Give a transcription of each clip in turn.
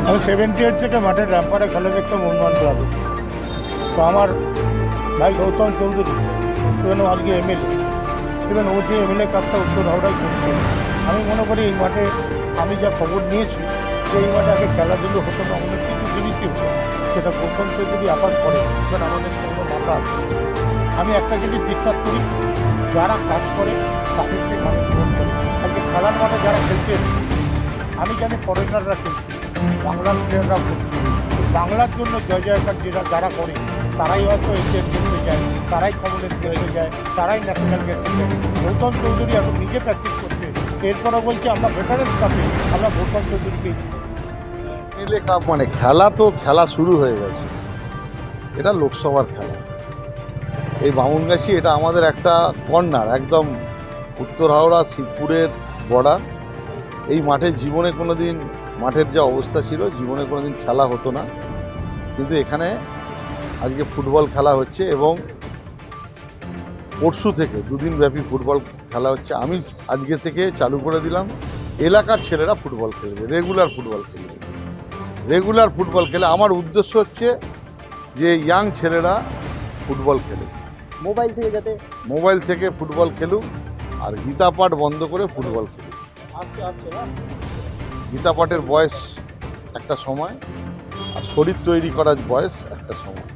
আমি 78 থেকে মাঠের র্যাম্পারে খেলা দেখতে মোহনবাগান ক্লাবে। তো আমার ভাই গৌতম চৌধুরী ইভেন আজকে এমএলএ, ইভেন ও যে এমএলএ কাজটা উত্তর হাওড়ায় করছে। আমি মনে করি এই মাঠে আমি যা খবর নিয়েছি যে এই মাঠে আগে খেলাধুলো হতো না, অনেক কিছু জিনিসই হতো, সেটা গৌতম চৌধুরী আবার করে এবার আমাদের কোনো মাথা আছে। আমি একটা জিনিস বিশ্বাস করি, যারা কাজ করে তাদেরকে মানুষ ভোট করে। আজকে খেলার মাঠে যারা খেলছে, আমি জানি ফরেনাররা খেলছে, বাংলার প্লেয়াররা খেলছে, বাংলার জন্য জয় জয়কার যারা করে তারাই হয়তো এশিয়ান গেমসে যায়, তারাই কমনওয়েলথ গেমসে যায়, তারাই ন্যাশনাল গেমসে যায়। গৌতম চৌধুরী এখন নিজে প্র্যাকটিস করছে, এরপরও বলছে আমরা ভেটারেন্স কাপে আমরা গৌতম চৌধুরীকেই মিলে কাপ মানে খেলা তো খেলা শুরু হয়ে গেছে। এটা লোকসভার খেলা, এই বামুনগাছি এটা আমাদের একটা কর্নার, একদম উত্তর হাওড়া শিবপুরের বর্ডার। এই মাঠের জীবনে কোনো দিন মাঠের যা অবস্থা ছিল, জীবনে কোনো দিন খেলা হতো না, কিন্তু এখানে আজকে ফুটবল খেলা হচ্ছে এবং পরশু থেকে দুদিন ব্যাপী ফুটবল খেলা হচ্ছে। আমি আজকে থেকে চালু করে দিলাম, এলাকার ছেলেরা ফুটবল খেলবে, রেগুলার ফুটবল খেলবে। রেগুলার ফুটবল খেলে আমার উদ্দেশ্য হচ্ছে যে ইয়াং ছেলেরা ফুটবল খেলে, মোবাইল থেকে ফুটবল খেলুক, আর গীতা পাঠ বন্ধ করে ফুটবল খেলুক। গীতা পাঠের বয়স একটা সময়, আর শরীর তৈরি করার বয়স একটা সময়।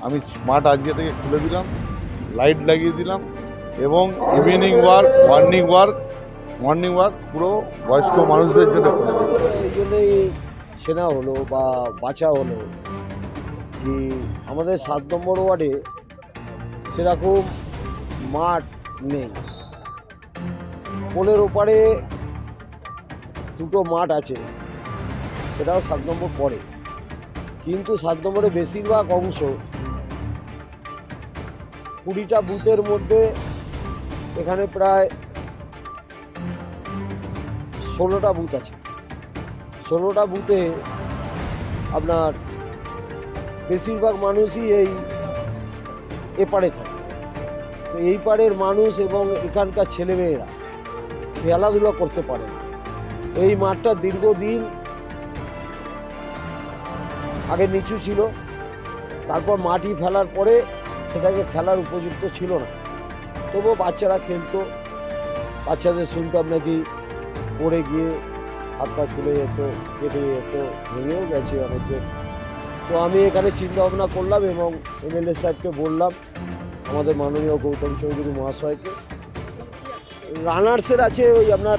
আমি মাঠ আজকে থেকে খুলে দিলাম, লাইট লাগিয়ে দিলাম, এবং ইভিনিং ওয়ার্ক, মর্নিং ওয়ার্ক পুরো বয়স্ক মানুষদের জন্য খুলে দিলাম। এই জন্যই সেনা হলো বা বাঁচা হলো কি আমাদের 7 নম্বর ওয়ার্ডে সেরকম মাঠ নেই। পোলের ওপারে দুটো মাঠ আছে, সেটাও 7 নম্বর পড়ে, কিন্তু 7 নম্বরে বেশিরভাগ অংশ 20টা বুথের মধ্যে এখানে প্রায় 16টা বুথ আছে। 16টা বুথে আপনার বেশিরভাগ মানুষই এই এপারে থাকে। তো এই পাড়ের মানুষ এবং এখানকার ছেলেমেয়েরা খেলাধুলা করতে পারে না। এই মাঠটা দীর্ঘদিন আগে নিচু ছিল, তারপর মাটি ফেলার পরে সেটাকে খেলার উপযুক্ত ছিল না, তবুও বাচ্চারা খেলতো। বাচ্চাদের শুনতাম নাকি পড়ে গিয়ে হাত পা ছুলে যেত, কেটে যেত, ভেঙেও গেছে অনেকে। তো আমি এখানে চিন্তা ভাবনা করলাম এবং এমএলএ সাহেবকে বললাম, আমাদের মাননীয় গৌতম চৌধুরী মহাশয়কে। রানার্সের আছে ওই আপনার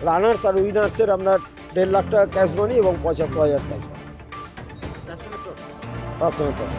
রানার্স আর উইনার্সের আপনার 1.5 লাখ টাকা ক্যাশ মানি এবং 75,000 ক্যাশ মানি, 500 টাকা।